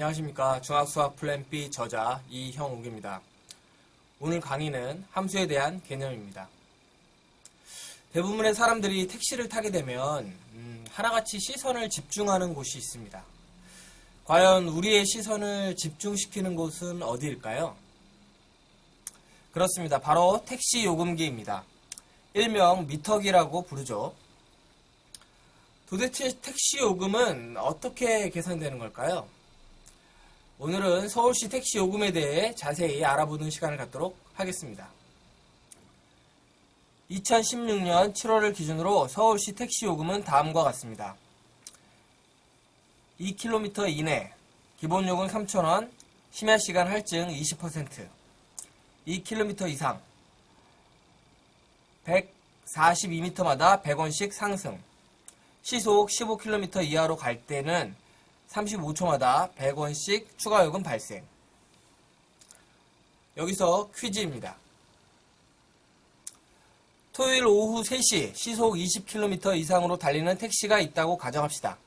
안녕하십니까. 중학수학 플랜 B 저자 이형욱입니다. 오늘 강의는 함수에 대한 개념입니다. 대부분의 사람들이 택시를 타게 되면 하나같이 시선을 집중하는 곳이 있습니다. 과연 우리의 시선을 집중시키는 곳은 어디일까요? 그렇습니다. 바로 택시 요금기입니다. 일명 미터기라고 부르죠. 도대체 택시 요금은 어떻게 계산되는 걸까요? 오늘은 서울시 택시 요금에 대해 자세히 알아보는 시간을 갖도록 하겠습니다. 2016년 7월을 기준으로 서울시 택시 요금은 다음과 같습니다. 2km 이내 기본요금 3,000원, 심야시간 할증 20%, 2km 이상 142m마다 100원씩 상승, 시속 15km 이하로 갈 때는 35초마다 100원씩 추가요금 발생. 여기서 퀴즈입니다. 토요일 오후 3시 시속 20km 이상으로 달리는 택시가 있다고 가정합시다.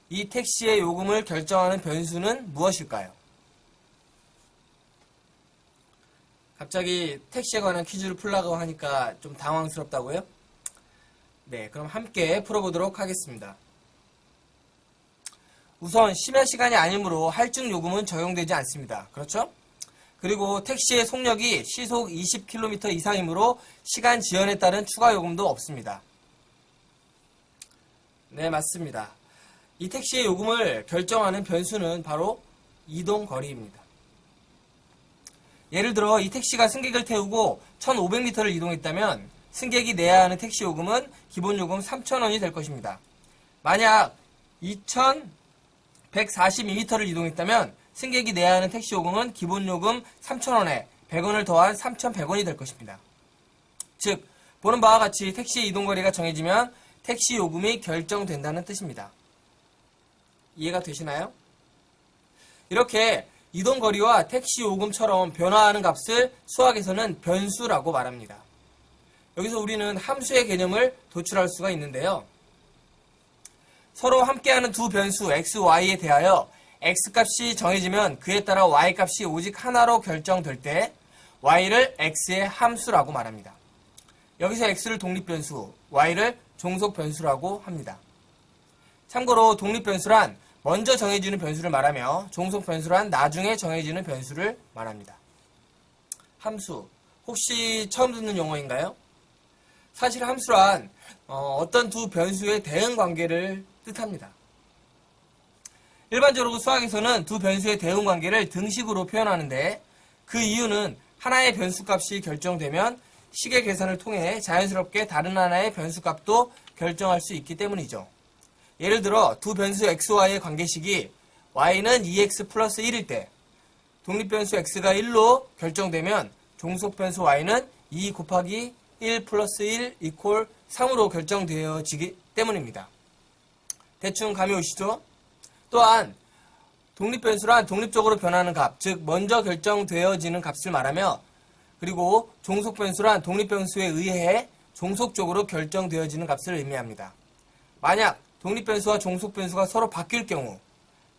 이 택시의 요금을 결정하는 변수는 무엇일까요? 갑자기 택시에 관한 퀴즈를 풀라고 하니까 좀 당황스럽다고요? 네, 그럼 함께 풀어보도록 하겠습니다. 우선 심야 시간이 아니므로 할증 요금은 적용되지 않습니다. 그렇죠? 그리고 택시의 속력이 시속 20km 이상이므로 시간 지연에 따른 추가 요금도 없습니다. 네, 맞습니다. 이 택시의 요금을 결정하는 변수는 바로 이동 거리입니다. 예를 들어 이 택시가 승객을 태우고 1500m를 이동했다면 승객이 내야 하는 택시 요금은 기본 요금 3,000원이 될 것입니다. 만약 2142m를 이동했다면 승객이 내야 하는 택시 요금은 기본 요금 3,000원에 100원을 더한 3,100원이 될 것입니다. 즉, 보는 바와 같이 택시의 이동거리가 정해지면 택시 요금이 결정된다는 뜻입니다. 이해가 되시나요? 이렇게 이동거리와 택시 요금처럼 변화하는 값을 수학에서는 변수라고 말합니다. 여기서 우리는 함수의 개념을 도출할 수가 있는데요. 서로 함께하는 두 변수 x, y에 대하여 x값이 정해지면 그에 따라 y값이 오직 하나로 결정될 때 y를 x의 함수라고 말합니다. 여기서 x를 독립변수, y를 종속변수라고 합니다. 참고로 독립변수란 먼저 정해지는 변수를 말하며 종속변수란 나중에 정해지는 변수를 말합니다. 함수, 혹시 처음 듣는 용어인가요? 사실 함수란 어떤 두 변수의 대응 관계를 뜻합니다. 일반적으로 수학에서는 두 변수의 대응 관계를 등식으로 표현하는데 그 이유는 하나의 변수값이 결정되면 식의 계산을 통해 자연스럽게 다른 하나의 변수값도 결정할 수 있기 때문이죠. 예를 들어 두 변수 xy의 관계식이 y는 2x 플러스 1일 때 독립변수 x가 1로 결정되면 종속변수 y는 2 곱하기 1 플러스 1 이퀄 3으로 결정되어지기 때문입니다. 대충 감이 오시죠? 또한 독립변수란 독립적으로 변하는 값, 즉 먼저 결정되어지는 값을 말하며 그리고 종속변수란 독립변수에 의해 종속적으로 결정되어지는 값을 의미합니다. 만약 독립변수와 종속변수가 서로 바뀔 경우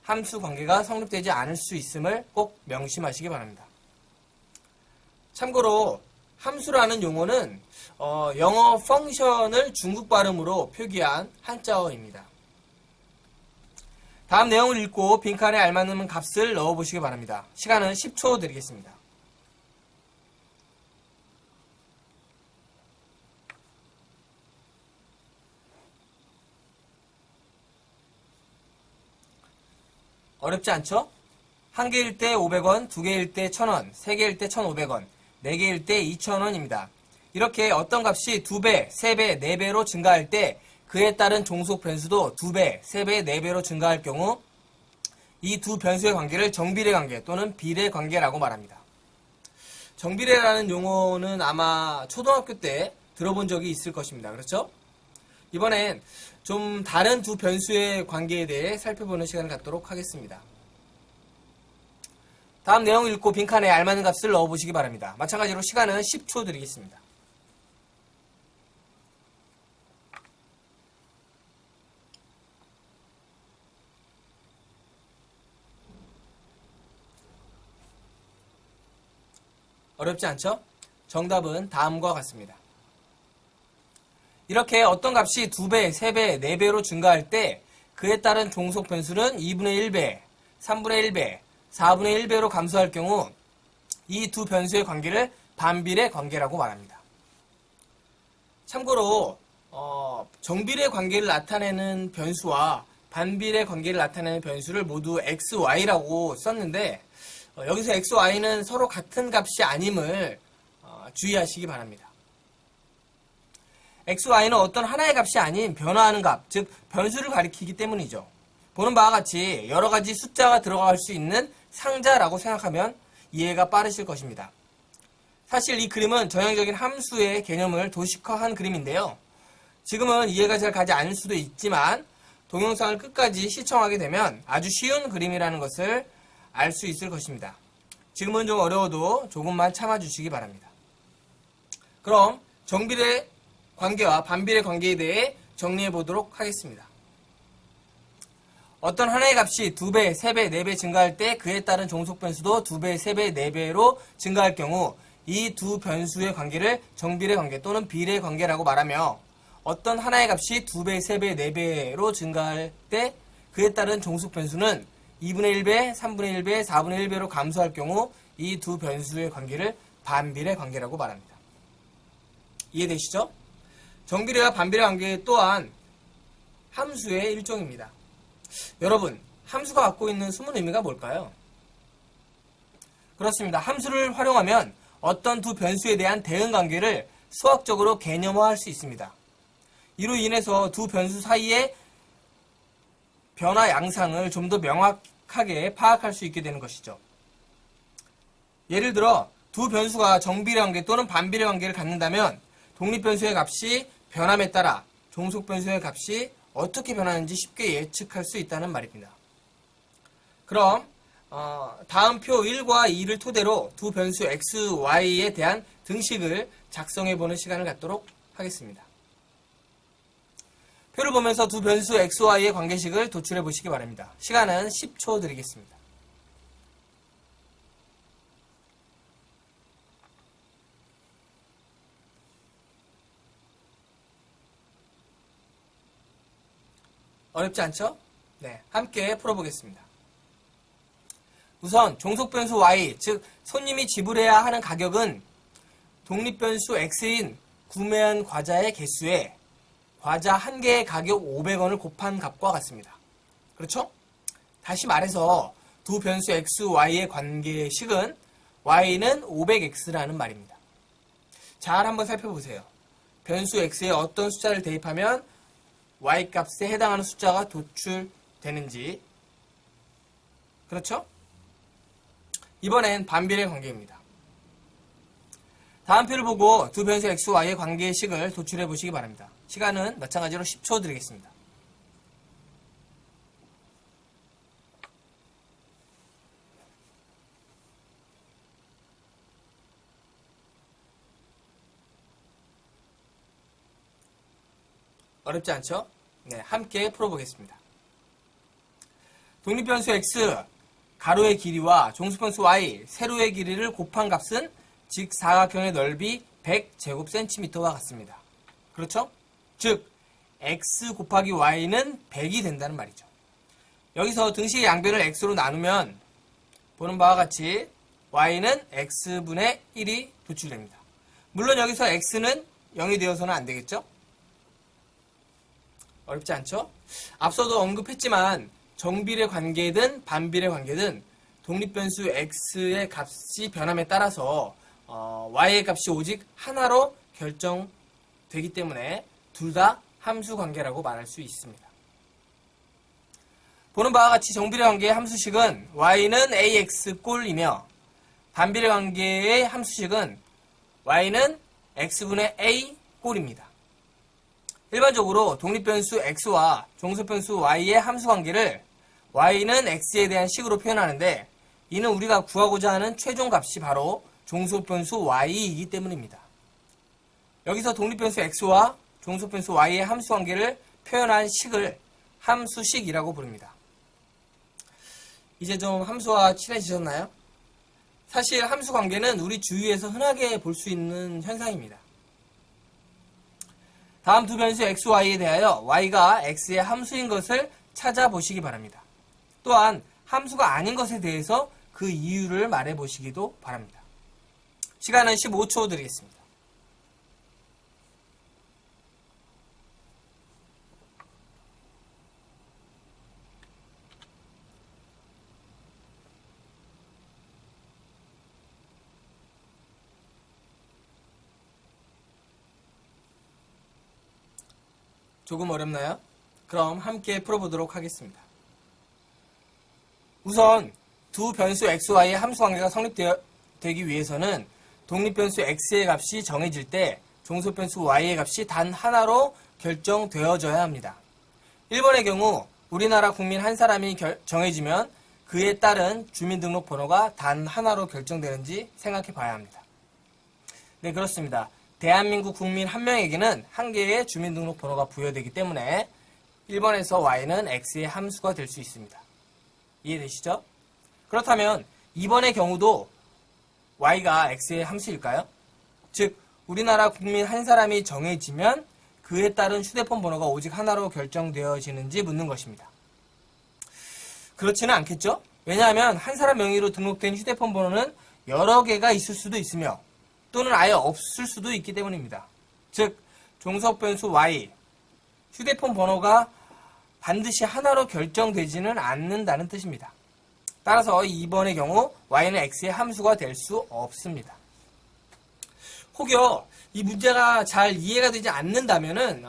함수 관계가 성립되지 않을 수 있음을 꼭 명심하시기 바랍니다. 참고로 함수라는 용어는 영어 펑션을 중국 발음으로 표기한 한자어입니다. 다음 내용을 읽고 빈칸에 알맞는 값을 넣어보시기 바랍니다. 시간은 10초 드리겠습니다. 어렵지 않죠? 한 개일 때 500원, 두 개일 때 1,000원, 세 개일 때 1,500원, 네 개일 때 2,000원입니다. 이렇게 어떤 값이 2배, 3배, 4배로 증가할 때 그에 따른 종속 변수도 2배, 3배, 4배로 증가할 경우 이 두 변수의 관계를 정비례 관계 또는 비례 관계라고 말합니다. 정비례라는 용어는 아마 초등학교 때 들어본 적이 있을 것입니다. 그렇죠? 이번엔 좀 다른 두 변수의 관계에 대해 살펴보는 시간을 갖도록 하겠습니다. 다음 내용 읽고 빈칸에 알맞는 값을 넣어보시기 바랍니다. 마찬가지로 시간은 10초 드리겠습니다. 어렵지 않죠? 정답은 다음과 같습니다. 이렇게 어떤 값이 2배, 3배, 4배로 증가할 때 그에 따른 종속 변수는 2분의 1배, 3분의 1배, 4분의 1배로 감소할 경우 이 두 변수의 관계를 반비례 관계라고 말합니다. 참고로 정비례 관계를 나타내는 변수와 반비례 관계를 나타내는 변수를 모두 xy라고 썼는데 여기서 xy는 서로 같은 값이 아님을 주의하시기 바랍니다. xy는 어떤 하나의 값이 아닌 변화하는 값, 즉 변수를 가리키기 때문이죠. 보는 바와 같이 여러 가지 숫자가 들어갈 수 있는 상자라고 생각하면 이해가 빠르실 것입니다. 사실 이 그림은 전형적인 함수의 개념을 도식화한 그림인데요. 지금은 이해가 잘 가지 않을 수도 있지만 동영상을 끝까지 시청하게 되면 아주 쉬운 그림이라는 것을 알 수 있을 것입니다. 지금은 좀 어려워도 조금만 참아주시기 바랍니다. 그럼 정비례 관계와 반비례 관계에 대해 정리해 보도록 하겠습니다. 어떤 하나의 값이 2배, 3배, 4배 증가할 때 그에 따른 종속 변수도 2배, 3배, 4배로 증가할 경우 이 두 변수의 관계를 정비례 관계 또는 비례 관계라고 말하며 어떤 하나의 값이 2배, 3배, 4배로 증가할 때 그에 따른 종속 변수는 2분의 1배, 3분의 1배, 4분의 1배로 감소할 경우 이 두 변수의 관계를 반비례 관계라고 말합니다. 이해되시죠? 정비례와 반비례 관계 또한 함수의 일종입니다. 여러분, 함수가 갖고 있는 숨은 의미가 뭘까요? 그렇습니다. 함수를 활용하면 어떤 두 변수에 대한 대응 관계를 수학적으로 개념화할 수 있습니다. 이로 인해서 두 변수 사이의 변화 양상을 좀 더 명확하게 파악할 수 있게 되는 것이죠. 예를 들어 두 변수가 정비례 관계 또는 반비례 관계를 갖는다면 독립변수의 값이 변함에 따라 종속변수의 값이 어떻게 변하는지 쉽게 예측할 수 있다는 말입니다. 그럼 다음 표 1과 2를 토대로 두 변수 x, y에 대한 등식을 작성해보는 시간을 갖도록 하겠습니다. 표를 보면서 두 변수 x, y의 관계식을 도출해 보시기 바랍니다. 시간은 10초 드리겠습니다. 어렵지 않죠? 네, 함께 풀어보겠습니다. 우선 종속변수 y, 즉 손님이 지불해야 하는 가격은 독립변수 x인 구매한 과자의 개수에 과자 한 개의 가격 500원을 곱한 값과 같습니다. 그렇죠? 다시 말해서 두 변수 x, y의 관계식은 y는 500x라는 말입니다. 잘 한번 살펴보세요. 변수 x에 어떤 숫자를 대입하면 y값에 해당하는 숫자가 도출되는지. 그렇죠? 이번엔 반비례 관계입니다. 다음 표를 보고 두 변수 x, y의 관계식을 도출해 보시기 바랍니다. 시간은 마찬가지로 10초 드리겠습니다. 어렵지 않죠? 네, 함께 풀어보겠습니다. 독립변수 x, 가로의 길이와 종수변수 y, 세로의 길이를 곱한 값은 직사각형의 넓이 100제곱cm와 같습니다. 그렇죠? 즉, x 곱하기 y는 100이 된다는 말이죠. 여기서 등식의 양변을 x로 나누면 보는 바와 같이 y는 x분의 1이 도출됩니다. 물론 여기서 x는 0이 되어서는 안 되겠죠? 어렵지 않죠? 앞서도 언급했지만 정비례 관계든 반비례 관계든 독립변수 x의 값이 변함에 따라서 y의 값이 오직 하나로 결정되기 때문에 둘 다 함수 관계라고 말할 수 있습니다. 보는 바와 같이 정비례 관계의 함수식은 y는 ax 꼴이며 반비례 관계의 함수식은 y는 x분의 a 꼴입니다. 일반적으로 독립변수 x와 종속변수 y의 함수관계를 y는 x에 대한 식으로 표현하는데 이는 우리가 구하고자 하는 최종값이 바로 종속변수 y이기 때문입니다. 여기서 독립변수 x와 종속변수 y의 함수관계를 표현한 식을 함수식이라고 부릅니다. 이제 좀 함수와 친해지셨나요? 사실 함수 관계는 우리 주위에서 흔하게 볼 수 있는 현상입니다. 다음 두 변수 x, y에 대하여 y가 x의 함수인 것을 찾아보시기 바랍니다. 또한 함수가 아닌 것에 대해서 그 이유를 말해보시기도 바랍니다. 시간은 15초 드리겠습니다. 조금 어렵나요? 그럼 함께 풀어보도록 하겠습니다. 우선 두 변수 x, y의 함수 관계가 성립되기 위해서는 독립변수 x의 값이 정해질 때 종속변수 y의 값이 단 하나로 결정되어져야 합니다. 1번의 경우 우리나라 국민 한 사람이 정해지면 그에 따른 주민등록번호가 단 하나로 결정되는지 생각해 봐야 합니다. 네, 그렇습니다. 대한민국 국민 한 명에게는 한 개의 주민등록번호가 부여되기 때문에 1번에서 y는 x의 함수가 될 수 있습니다. 이해되시죠? 그렇다면 2번의 경우도 y가 x의 함수일까요? 즉 우리나라 국민 한 사람이 정해지면 그에 따른 휴대폰 번호가 오직 하나로 결정되어지는지 묻는 것입니다. 그렇지는 않겠죠? 왜냐하면 한 사람 명의로 등록된 휴대폰 번호는 여러 개가 있을 수도 있으며 또는 아예 없을 수도 있기 때문입니다. 즉 종속변수 y, 휴대폰 번호가 반드시 하나로 결정되지는 않는다는 뜻입니다. 따라서 2번의 경우 y는 x의 함수가 될 수 없습니다. 혹여 이 문제가 잘 이해가 되지 않는다면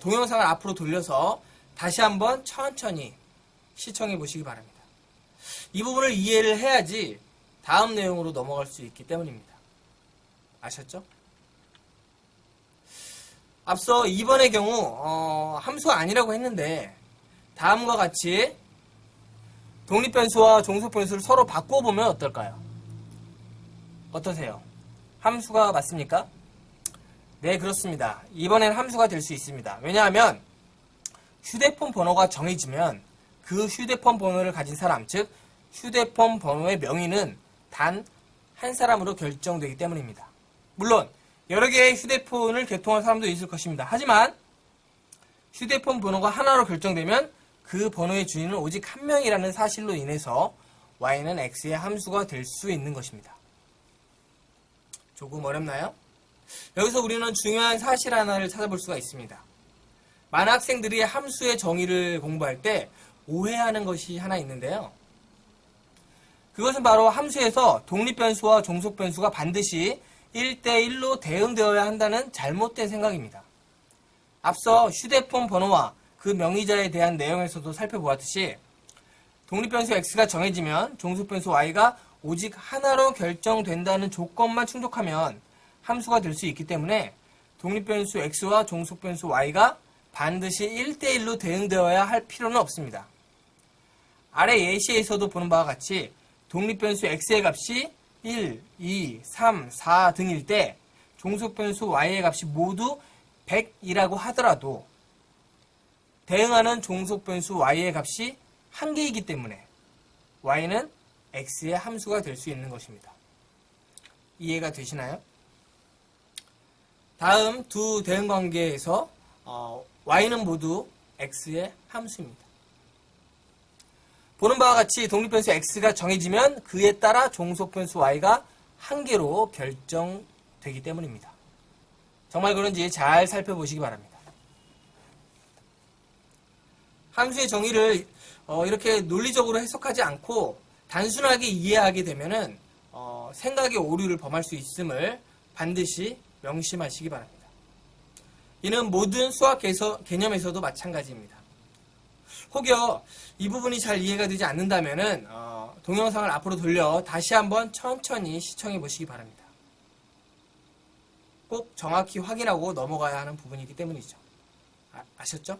동영상을 앞으로 돌려서 다시 한번 천천히 시청해 보시기 바랍니다. 이 부분을 이해를 해야지 다음 내용으로 넘어갈 수 있기 때문입니다. 아셨죠? 앞서 2번의 경우 함수가 아니라고 했는데 다음과 같이 독립변수와 종속변수를 서로 바꿔보면 어떨까요? 어떠세요? 함수가 맞습니까? 네, 그렇습니다. 이번엔 함수가 될 수 있습니다. 왜냐하면 휴대폰 번호가 정해지면 그 휴대폰 번호를 가진 사람, 즉 휴대폰 번호의 명의는 단 한 사람으로 결정되기 때문입니다. 물론 여러 개의 휴대폰을 개통할 사람도 있을 것입니다. 하지만 휴대폰 번호가 하나로 결정되면 그 번호의 주인은 오직 한 명이라는 사실로 인해서 y는 x의 함수가 될 수 있는 것입니다. 조금 어렵나요? 여기서 우리는 중요한 사실 하나를 찾아볼 수가 있습니다. 많은 학생들이 함수의 정의를 공부할 때 오해하는 것이 하나 있는데요. 그것은 바로 함수에서 독립변수와 종속변수가 반드시 1대1로 대응되어야 한다는 잘못된 생각입니다. 앞서 휴대폰 번호와 그 명의자에 대한 내용에서도 살펴보았듯이 독립변수 x가 정해지면 종속변수 y가 오직 하나로 결정된다는 조건만 충족하면 함수가 될 수 있기 때문에 독립변수 x와 종속변수 y가 반드시 1대1로 대응되어야 할 필요는 없습니다. 아래 예시에서도 보는 바와 같이 독립변수 x의 값이 1, 2, 3, 4 등일 때 종속변수 y의 값이 모두 100이라고 하더라도 대응하는 종속변수 y의 값이 한 개이기 때문에 y는 x의 함수가 될 수 있는 것입니다. 이해가 되시나요? 다음 두 대응관계에서 y는 모두 x의 함수입니다. 보는 바와 같이 독립변수 x가 정해지면 그에 따라 종속변수 y가 한 개로 결정되기 때문입니다. 정말 그런지 잘 살펴보시기 바랍니다. 함수의 정의를 이렇게 논리적으로 해석하지 않고 단순하게 이해하게 되면은 생각의 오류를 범할 수 있음을 반드시 명심하시기 바랍니다. 이는 모든 수학 개념에서도 마찬가지입니다. 혹여 이 부분이 잘 이해가 되지 않는다면은 동영상을 앞으로 돌려 다시 한번 천천히 시청해 보시기 바랍니다. 꼭 정확히 확인하고 넘어가야 하는 부분이기 때문이죠. 아셨죠?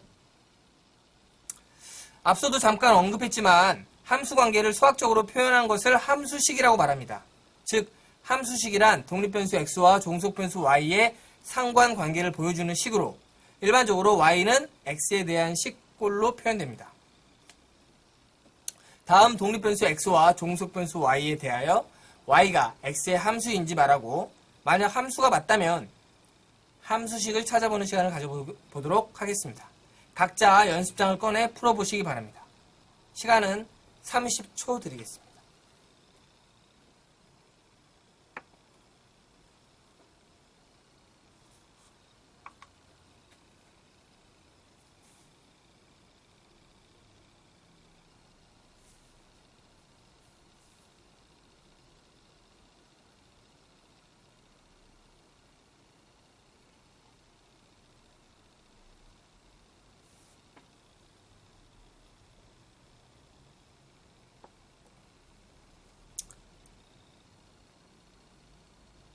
앞서도 잠깐 언급했지만 함수 관계를 수학적으로 표현한 것을 함수식이라고 말합니다. 즉 함수식이란 독립변수 x와 종속변수 y의 상관관계를 보여주는 식으로 일반적으로 y는 x에 대한 식꼴로 표현됩니다. 다음 독립변수 x와 종속변수 y에 대하여 y가 x의 함수인지 말하고, 만약 함수가 맞다면 함수식을 찾아보는 시간을 가져보도록 하겠습니다. 각자 연습장을 꺼내 풀어보시기 바랍니다. 시간은 30초 드리겠습니다.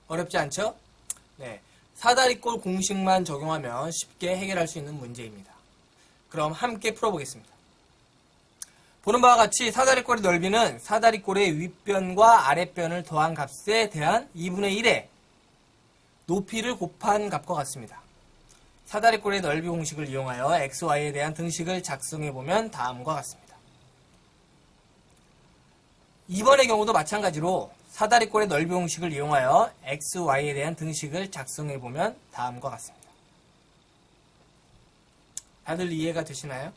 어렵지 않죠? 네. 사다리꼴 공식만 적용하면 쉽게 해결할 수 있는 문제입니다. 그럼 함께 풀어보겠습니다. 보는 바와 같이 사다리꼴의 넓이는 사다리꼴의 윗변과 아랫변을 더한 값에 대한 2분의 1의 높이를 곱한 값과 같습니다. 사다리꼴의 넓이 공식을 이용하여 x, y에 대한 등식을 작성해보면 다음과 같습니다. 2번의 경우도 마찬가지로 사다리꼴의 넓이 공식을 이용하여 x, y에 대한 등식을 작성해보면 다음과 같습니다. 다들 이해가 되시나요?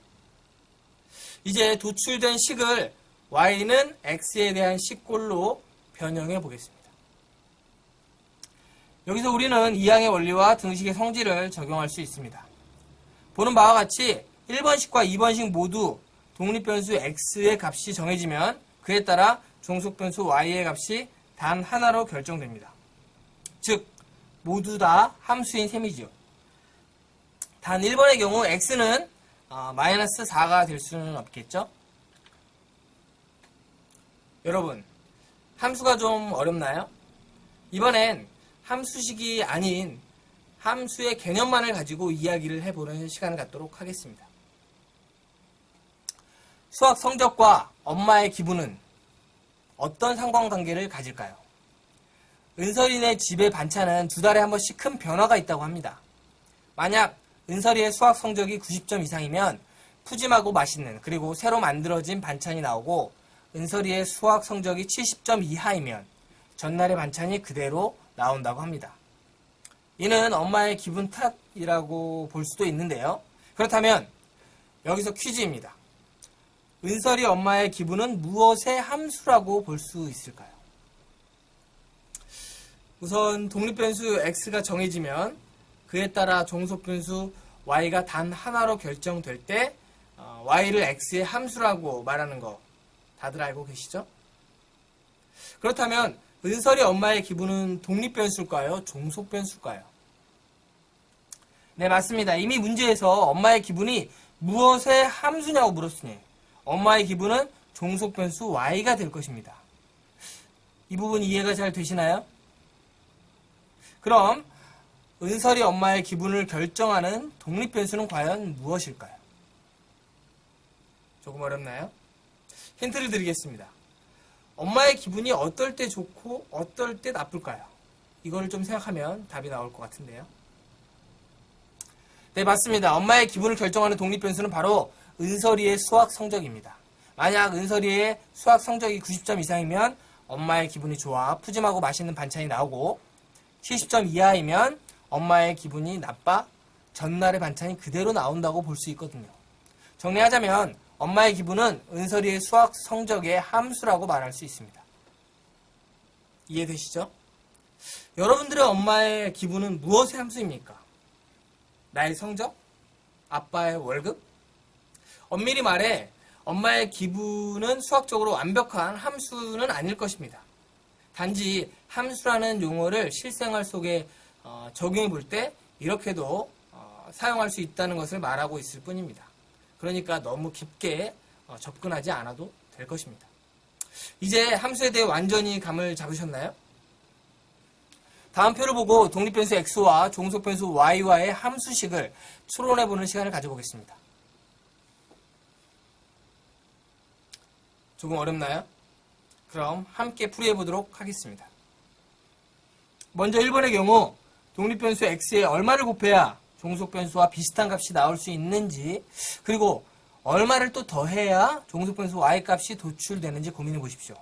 이제 도출된 식을 y는 x에 대한 식꼴로 변형해 보겠습니다. 여기서 우리는 2항의 원리와 등식의 성질을 적용할 수 있습니다. 보는 바와 같이 1번식과 2번식 모두 독립변수 x의 값이 정해지면 그에 따라 종속변수 y의 값이 단 하나로 결정됩니다. 즉 모두 다 함수인 셈이지요. 단 1번의 경우 x는 마이너스 4가 될 수는 없겠죠? 여러분, 함수가 좀 어렵나요? 이번엔 함수식이 아닌 함수의 개념만을 가지고 이야기를 해보는 시간을 갖도록 하겠습니다. 수학 성적과 엄마의 기분은 어떤 상관관계를 가질까요? 은설이네 집의 반찬은 2달에 한 번씩 큰 변화가 있다고 합니다. 만약 은설이의 수학 성적이 90점 이상이면 푸짐하고 맛있는 그리고 새로 만들어진 반찬이 나오고, 은설이의 수학 성적이 70점 이하이면 전날의 반찬이 그대로 나온다고 합니다. 이는 엄마의 기분 탓이라고 볼 수도 있는데요. 그렇다면 여기서 퀴즈입니다. 은설이 엄마의 기분은 무엇의 함수라고 볼 수 있을까요? 우선 독립변수 x가 정해지면 그에 따라 종속변수 y가 단 하나로 결정될 때 y를 x의 함수라고 말하는 거 다들 알고 계시죠? 그렇다면 은설이 엄마의 기분은 독립변수일까요? 종속변수일까요? 네, 맞습니다. 이미 문제에서 엄마의 기분이 무엇의 함수냐고 물었으니 엄마의 기분은 종속변수 y가 될 것입니다. 이 부분 이해가 잘 되시나요? 그럼 은설이 엄마의 기분을 결정하는 독립변수는 과연 무엇일까요? 조금 어렵나요? 힌트를 드리겠습니다. 엄마의 기분이 어떨 때 좋고 어떨 때 나쁠까요? 이걸 좀 생각하면 답이 나올 것 같은데요. 네, 맞습니다. 엄마의 기분을 결정하는 독립변수는 바로 은설이의 수학 성적입니다. 만약 은설이의 수학 성적이 90점 이상이면 엄마의 기분이 좋아 푸짐하고 맛있는 반찬이 나오고, 70점 이하이면 엄마의 기분이 나빠 전날의 반찬이 그대로 나온다고 볼 수 있거든요. 정리하자면 엄마의 기분은 은설이의 수학 성적의 함수라고 말할 수 있습니다. 이해되시죠? 여러분들의 엄마의 기분은 무엇의 함수입니까? 나의 성적? 아빠의 월급? 엄밀히 말해 엄마의 기분은 수학적으로 완벽한 함수는 아닐 것입니다. 단지 함수라는 용어를 실생활 속에 적용해 볼 때 이렇게도 사용할 수 있다는 것을 말하고 있을 뿐입니다. 그러니까 너무 깊게 접근하지 않아도 될 것입니다. 이제 함수에 대해 완전히 감을 잡으셨나요? 다음 표를 보고 독립변수 x와 종속변수 y와의 함수식을 추론해보는 시간을 가져보겠습니다. 조금 어렵나요? 그럼 함께 풀이해보도록 하겠습니다. 먼저 1번의 경우 독립변수 x에 얼마를 곱해야 종속변수와 비슷한 값이 나올 수 있는지, 그리고 얼마를 또 더해야 종속변수 y 값이 도출되는지 고민해 보십시오.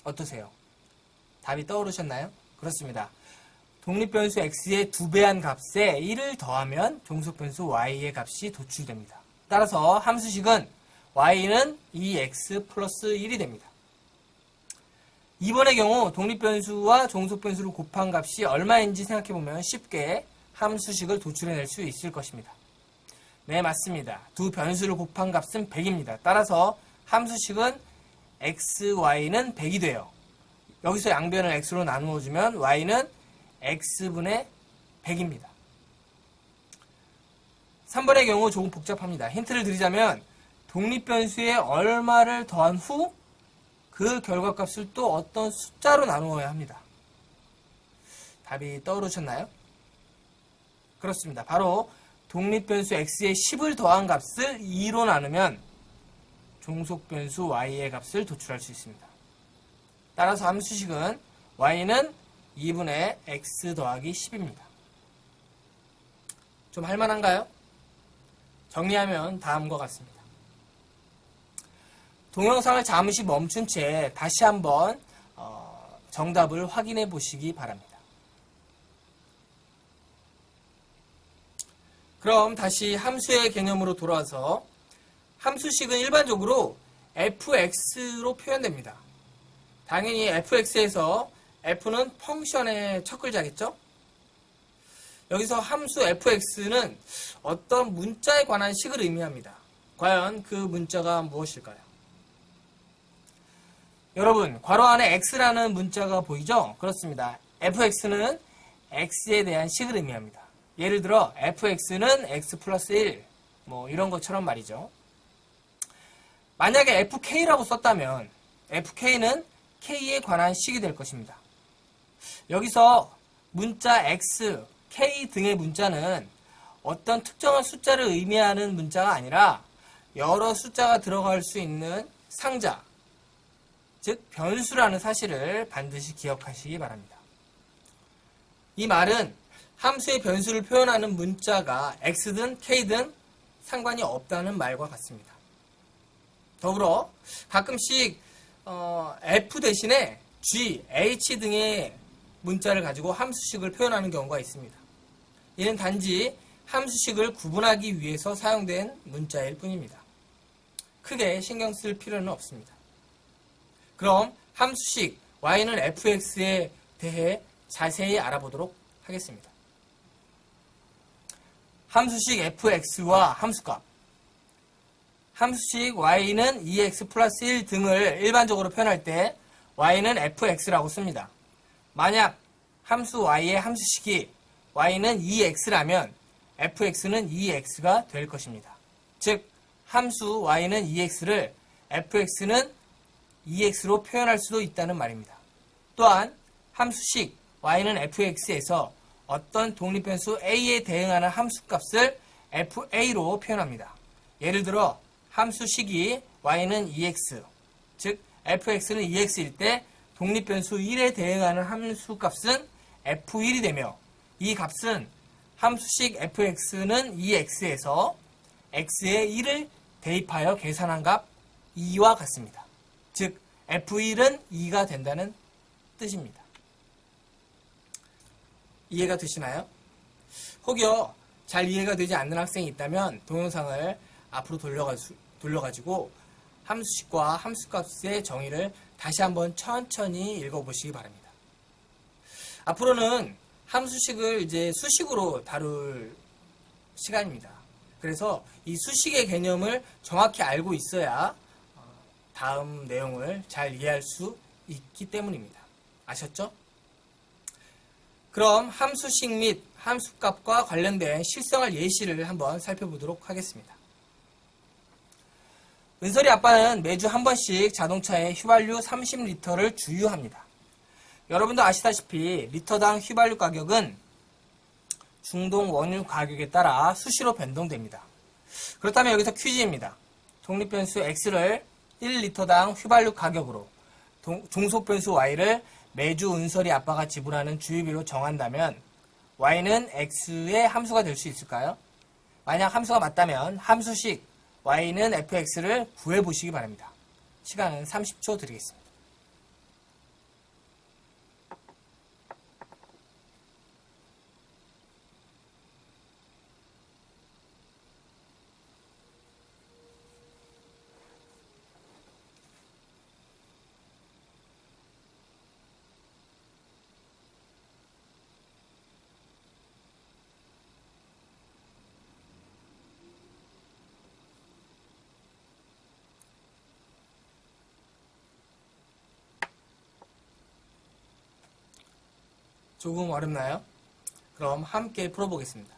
어떠세요? 답이 떠오르셨나요? 그렇습니다. 독립변수 x의 2배한 값에 1을 더하면 종속변수 y의 값이 도출됩니다. 따라서 함수식은 y는 2x 플러스 1이 됩니다. 2번의 경우 독립변수와 종속변수를 곱한 값이 얼마인지 생각해보면 쉽게 함수식을 도출해낼 수 있을 것입니다. 네, 맞습니다. 두 변수를 곱한 값은 100입니다. 따라서 함수식은 x, y는 100이 돼요. 여기서 양변을 x로 나누어주면 y는 x분의 100입니다. 3번의 경우 조금 복잡합니다. 힌트를 드리자면 독립변수에 얼마를 더한 후 그 결과값을 또 어떤 숫자로 나누어야 합니다. 답이 떠오르셨나요? 그렇습니다. 바로 독립변수 x에 10을 더한 값을 2로 나누면 종속변수 y의 값을 도출할 수 있습니다. 따라서 함수식은 y는 2분의 x 더하기 10입니다. 좀 할만한가요? 정리하면 다음과 같습니다. 동영상을 잠시 멈춘 채 다시 한번 정답을 확인해 보시기 바랍니다. 그럼 다시 함수의 개념으로 돌아와서 함수식은 일반적으로 fx로 표현됩니다. 당연히 fx에서 f는 펑션의 첫 글자겠죠? 여기서 함수 fx는 어떤 문자에 관한 식을 의미합니다. 과연 그 문자가 무엇일까요? 여러분, 괄호 안에 x라는 문자가 보이죠? 그렇습니다. fx는 x에 대한 식을 의미합니다. 예를 들어 fx는 x 플러스 1 이런 것처럼 말이죠. 만약에 fk라고 썼다면 fk는 k에 관한 식이 될 것입니다. 여기서 문자 x, k 등의 문자는 어떤 특정한 숫자를 의미하는 문자가 아니라 여러 숫자가 들어갈 수 있는 상자, 즉 변수라는 사실을 반드시 기억하시기 바랍니다. 이 말은 함수의 변수를 표현하는 문자가 x든 k든 상관이 없다는 말과 같습니다. 더불어 가끔씩 f 대신에 g, h 등의 문자를 가지고 함수식을 표현하는 경우가 있습니다. 이는 단지 함수식을 구분하기 위해서 사용된 문자일 뿐입니다. 크게 신경 쓸 필요는 없습니다. 그럼 함수식 y는 fx에 대해 자세히 알아보도록 하겠습니다. 함수식 fx와 함수값. 함수식 y는 2x 플러스 1 등을 일반적으로 표현할 때 y는 fx라고 씁니다. 만약 함수 y의 함수식이 y는 2x라면 fx는 2x가 될 것입니다. 즉 함수 y는 2x를 fx는 2x로 표현할 수도 있다는 말입니다. 또한 함수식 y는 fx에서 어떤 독립변수 a에 대응하는 함수값을 fa로 표현합니다. 예를 들어 함수식이 y는 2x, 즉 fx는 2x일 때 독립변수 1에 대응하는 함수값은 f1이 되며 이 값은 함수식 fx는 2x에서 x에 1을 대입하여 계산한 값 2와 같습니다. 즉 f1은 2가 된다는 뜻입니다. 이해가 되시나요? 혹여 잘 이해가 되지 않는 학생이 있다면 동영상을 앞으로 돌려가지고 함수식과 함수값의 정의를 다시 한번 천천히 읽어보시기 바랍니다. 앞으로는 함수식을 이제 수식으로 다룰 시간입니다. 그래서 이 수식의 개념을 정확히 알고 있어야 다음 내용을 잘 이해할 수 있기 때문입니다. 아셨죠? 그럼 함수식 및 함수값과 관련된 실생활 예시를 한번 살펴보도록 하겠습니다. 은설이 아빠는 매주 한 번씩 자동차에 휘발유 30리터를 주유합니다. 여러분도 아시다시피 리터당 휘발유 가격은 중동 원유 가격에 따라 수시로 변동됩니다. 그렇다면 여기서 퀴즈입니다. 독립변수 x를 1리터당 휘발유 가격으로 종속변수 y를 매주 은설이 아빠가 지불하는 주유비로 정한다면 y는 x의 함수가 될 수 있을까요? 만약 함수가 맞다면 함수식 y는 fx를 구해보시기 바랍니다. 시간은 30초 드리겠습니다. 조금 어렵나요? 그럼 함께 풀어보겠습니다.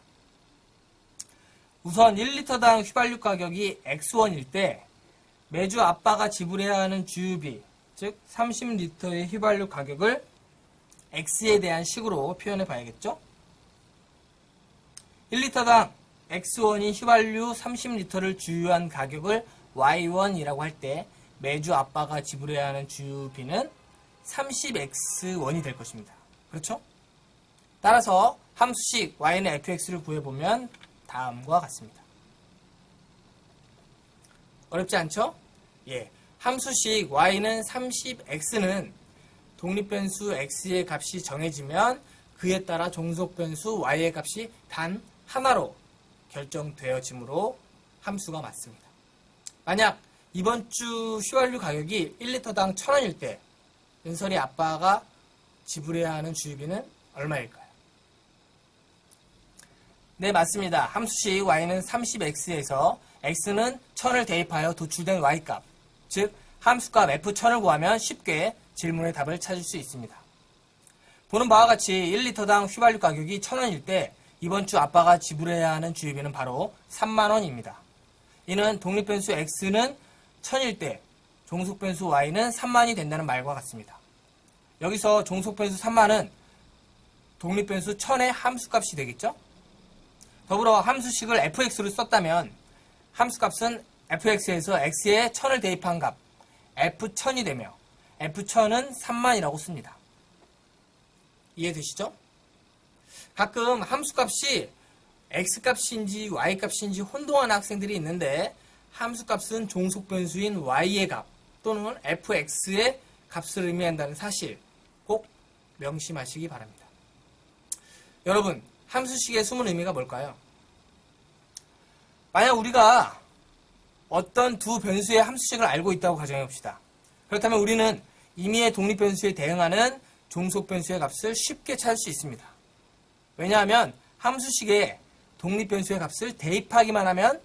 우선 1리터당 휘발유 가격이 X1일 때 매주 아빠가 지불해야 하는 주유비, 즉 30리터의 휘발유 가격을 X에 대한 식으로 표현해 봐야겠죠? 1리터당 X1이 휘발유 30리터를 주유한 가격을 Y1이라고 할 때 매주 아빠가 지불해야 하는 주유비는 30X1이 될 것입니다. 그렇죠? 따라서 함수식 Y는 fx를 구해보면 다음과 같습니다. 어렵지 않죠? 예. 함수식 Y는 30X는 독립변수 X의 값이 정해지면 그에 따라 종속변수 Y의 값이 단 하나로 결정되어지므로 함수가 맞습니다. 만약 이번 주 휘발유 가격이 1리터당 1,000원일 때 은설이 아빠가 지불해야 하는 주유비는 얼마일까요? 네, 맞습니다. 함수식 Y는 30X에서 X는 1000을 대입하여 도출된 Y값, 즉 함수값 F1000을 구하면 쉽게 질문의 답을 찾을 수 있습니다. 보는 바와 같이 1리터당 휘발유 가격이 1,000원일 때 이번 주 아빠가 지불해야 하는 주유비는 바로 3만원입니다. 이는 독립변수 X는 1000일 때 종속변수 Y는 3만이 된다는 말과 같습니다. 여기서 종속변수 3만은 독립변수 1000의 함수값이 되겠죠? 더불어 함수식을 fx로 썼다면 함수값은 fx에서 x에 1000을 대입한 값 f1000이 되며 f1000은 3만이라고 씁니다. 이해되시죠? 가끔 함수값이 x값인지 y값인지 혼동하는 학생들이 있는데 함수값은 종속변수인 y의 값 또는 fx의 값을 의미한다는 사실 꼭 명심하시기 바랍니다. 여러분, 함수식의 숨은 의미가 뭘까요? 만약 우리가 어떤 두 변수의 함수식을 알고 있다고 가정해봅시다. 그렇다면 우리는 임의의 독립변수에 대응하는 종속변수의 값을 쉽게 찾을 수 있습니다. 왜냐하면 함수식에 독립변수의 값을 대입하기만 하면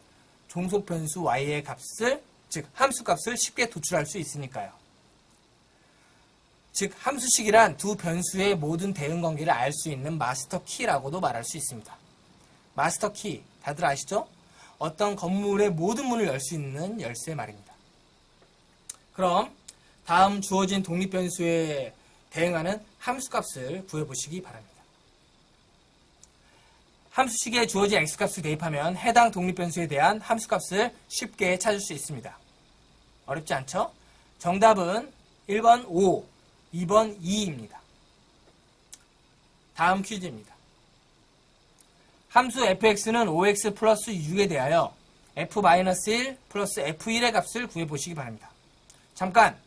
종속변수 y의 값을, 즉 함수값을 쉽게 도출할 수 있으니까요. 즉 함수식이란 두 변수의 모든 대응 관계를 알 수 있는 마스터 키라고도 말할 수 있습니다. 마스터 키 다들 아시죠? 어떤 건물의 모든 문을 열 수 있는 열쇠 말입니다. 그럼 다음 주어진 독립변수에 대응하는 함수값을 구해보시기 바랍니다. 함수식에 주어진 x값을 대입하면 해당 독립변수에 대한 함수값을 쉽게 찾을 수 있습니다. 어렵지 않죠? 정답은 1번 5, 2번 2입니다. 다음 퀴즈입니다. 함수 fx는 5x 플러스 6에 대하여 f-1 플러스 f1의 값을 구해보시기 바랍니다. 잠깐,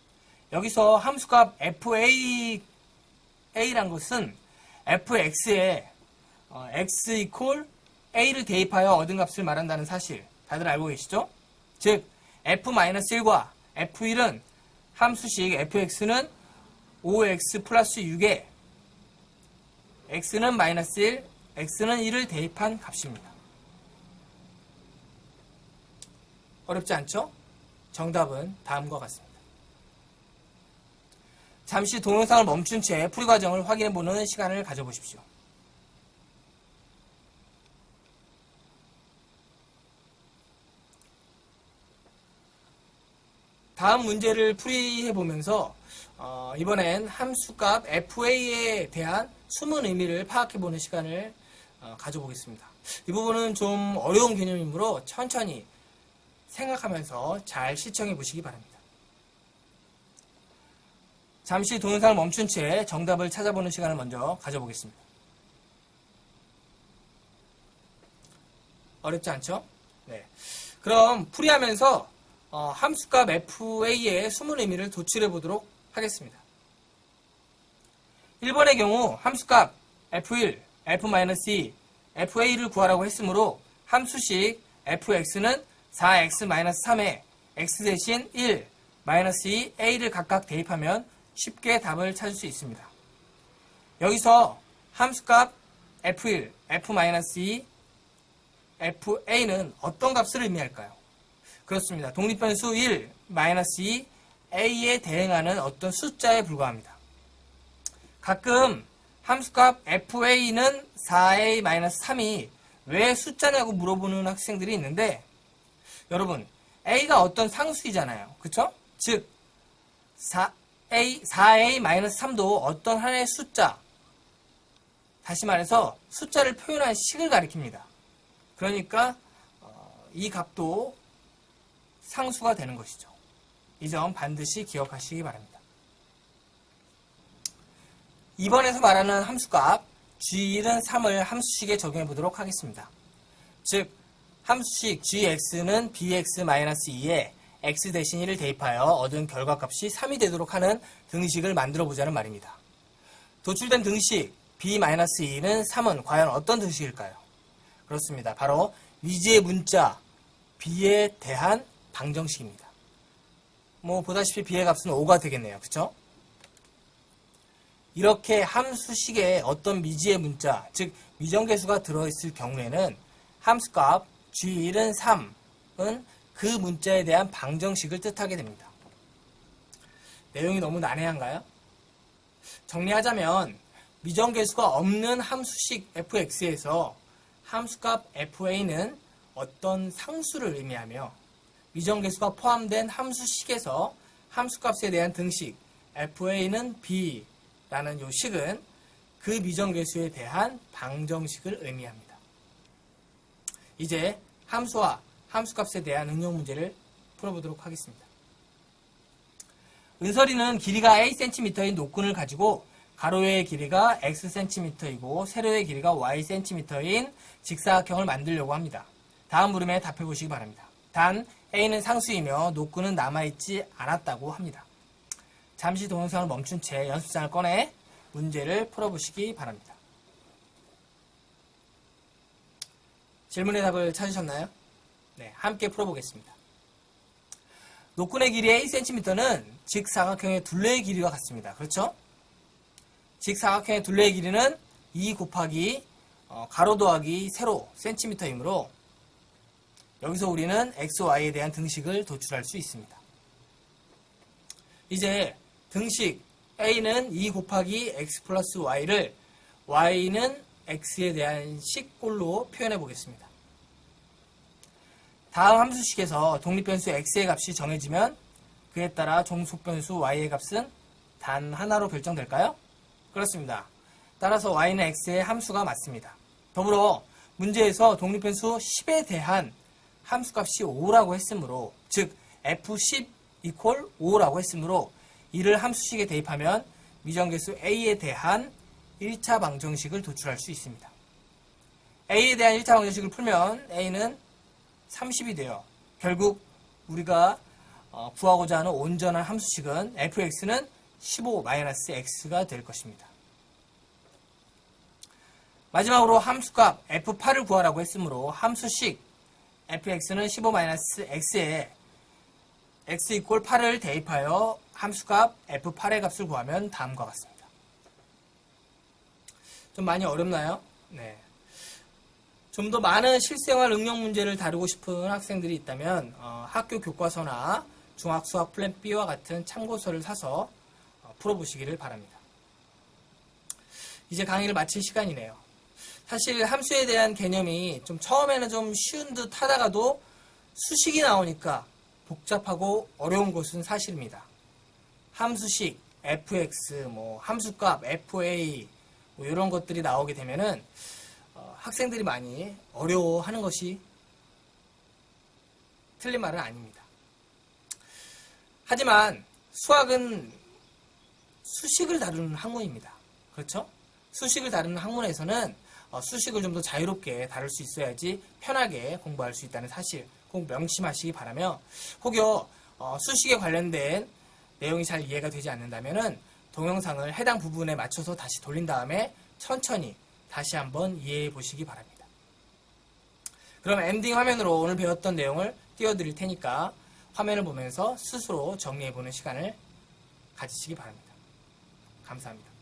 여기서 함수값 fa란 것은 fx에 x 이퀄 a를 대입하여 얻은 값을 말한다는 사실 다들 알고 계시죠? 즉 f-1과 f1은 함수식 fx는 5x 플러스 6에 x는 마이너스 1, x는 1을 대입한 값입니다. 어렵지 않죠? 정답은 다음과 같습니다. 잠시 동영상을 멈춘 채 풀이 과정을 확인해보는 시간을 가져보십시오. 다음 문제를 풀이해보면서 이번엔 함수값 fa에 대한 숨은 의미를 파악해보는 시간을 가져보겠습니다. 이 부분은 좀 어려운 개념이므로 천천히 생각하면서 잘 시청해보시기 바랍니다. 잠시 동영상을 멈춘 채 정답을 찾아보는 시간을 먼저 가져보겠습니다. 어렵지 않죠? 네. 그럼 풀이하면서 함수값 fa의 숨은 의미를 도출해 보도록 하겠습니다. 1번의 경우 함수값 f1, f-2, fa를 구하라고 했으므로 함수식 fx는 4x-3에 x 대신 1, -2, a를 각각 대입하면 쉽게 답을 찾을 수 있습니다. 여기서 함수값 f1, f-2, fa는 어떤 값을 의미할까요? 그렇습니다. 독립변수 1, -2, a에 대응하는 어떤 숫자에 불과합니다. 가끔 함수값 fa는 4a-3이 왜 숫자냐고 물어보는 학생들이 있는데, 여러분, a가 어떤 상수이잖아요. 그쵸? 즉 4a-3도 어떤 하나의 숫자, 다시 말해서 숫자를 표현한 식을 가리킵니다. 그러니까 이 값도 상수가 되는 것이죠. 이 점 반드시 기억하시기 바랍니다. 2번에서 말하는 함수값 g1은 3을 함수식에 적용해 보도록 하겠습니다. 즉 함수식 gx는 bx-2에 x 대신 1을 대입하여 얻은 결과값이 3이 되도록 하는 등식을 만들어 보자는 말입니다. 도출된 등식 b-2는 3은 과연 어떤 등식일까요? 그렇습니다. 바로 미지의 문자 b에 대한 방정식입니다. 보다시피 b의 값은 5가 되겠네요. 그쵸? 이렇게 함수식에 어떤 미지의 문자, 즉 미정계수가 들어있을 경우에는 함수값 g1은 3은 그 문자에 대한 방정식을 뜻하게 됩니다. 내용이 너무 난해한가요? 정리하자면 미정계수가 없는 함수식 fx에서 함수값 fa는 어떤 상수를 의미하며 미정계수가 포함된 함수식에서 함수값에 대한 등식 fa는 b라는 요 식은 그 미정계수에 대한 방정식을 의미합니다. 이제 함수와 함수값에 대한 응용 문제를 풀어보도록 하겠습니다. 은설이는 길이가 a cm인 노끈을 가지고 가로의 길이가 xcm이고 세로의 길이가 ycm인 직사각형을 만들려고 합니다. 다음 물음에 답해 보시기 바랍니다. 단 a는 상수이며 노끈은 남아있지 않았다고 합니다. 잠시 동영상을 멈춘 채 연습장을 꺼내 문제를 풀어보시기 바랍니다. 질문의 답을 찾으셨나요? 네, 함께 풀어보겠습니다. 노끈의 길이 acm는 직사각형의 둘레의 길이와 같습니다. 그렇죠? 직사각형의 둘레의 길이는 2 곱하기 가로 더하기 세로 cm이므로 여기서 우리는 x, y에 대한 등식을 도출할 수 있습니다. 이제 등식 a는 2 곱하기 x 플러스 y를 y는 x에 대한 식꼴로 표현해 보겠습니다. 다음 함수식에서 독립변수 x의 값이 정해지면 그에 따라 종속변수 y의 값은 단 하나로 결정될까요? 그렇습니다. 따라서 y는 x의 함수가 맞습니다. 더불어 문제에서 독립변수 10에 대한 함수값이 5라고 했으므로, 즉 f10 equal 5라고 했으므로 이를 함수식에 대입하면 미정계수 a에 대한 1차 방정식을 도출할 수 있습니다. a에 대한 1차 방정식을 풀면 a는 30이 돼요. 결국 우리가 구하고자 하는 온전한 함수식은 fx는 15-x가 될 것입니다. 마지막으로 함수값 f8을 구하라고 했으므로 함수식 fx는 15-x에 x equal 8을 대입하여 함수값 f8의 값을 구하면 다음과 같습니다. 좀 많이 어렵나요? 네. 좀 더 많은 실생활 응용 문제를 다루고 싶은 학생들이 있다면 학교 교과서나 중학수학 플랜 B와 같은 참고서를 사서 풀어보시기를 바랍니다. 이제 강의를 마칠 시간이네요. 사실 함수에 대한 개념이 좀 처음에는 좀 쉬운 듯 하다가도 수식이 나오니까 복잡하고 어려운 것은 사실입니다. 함수식, fx, 함수값, fa 이런 것들이 나오게 되면은 학생들이 많이 어려워하는 것이 틀린 말은 아닙니다. 하지만 수학은 수식을 다루는 학문입니다. 그렇죠? 수식을 다루는 학문에서는 수식을 좀 더 자유롭게 다룰 수 있어야지 편하게 공부할 수 있다는 사실 꼭 명심하시기 바라며, 혹여 수식에 관련된 내용이 잘 이해가 되지 않는다면 동영상을 해당 부분에 맞춰서 다시 돌린 다음에 천천히 다시 한번 이해해 보시기 바랍니다. 그럼 엔딩 화면으로 오늘 배웠던 내용을 띄워드릴 테니까 화면을 보면서 스스로 정리해 보는 시간을 가지시기 바랍니다. 감사합니다.